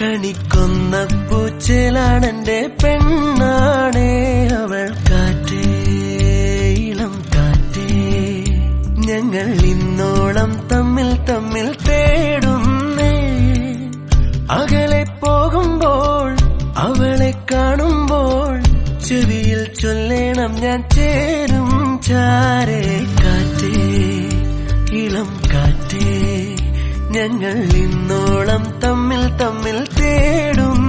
കണിക്കൊന്ന പൂച്ചേലാണെന്റെ പെണ്ണാണേ അവൾ. കാറ്റേ ഇളം കാറ്റേ, ഞങ്ങൾ ഇന്നോളം തമ്മിൽ തമ്മിൽ തേടുന്നേ. അകലെ പോകുമ്പോൾ അവളെ കാണുമ്പോൾ ചെവിയിൽ ചൊല്ലേണം ഞാൻ ചേരും ചാരേ. കാറ്റേ ഇളം കാറ്റേ, ഞങ്ങൾ ഇന്നോളം തമ്മിൽ തമ്മിൽ തേടും.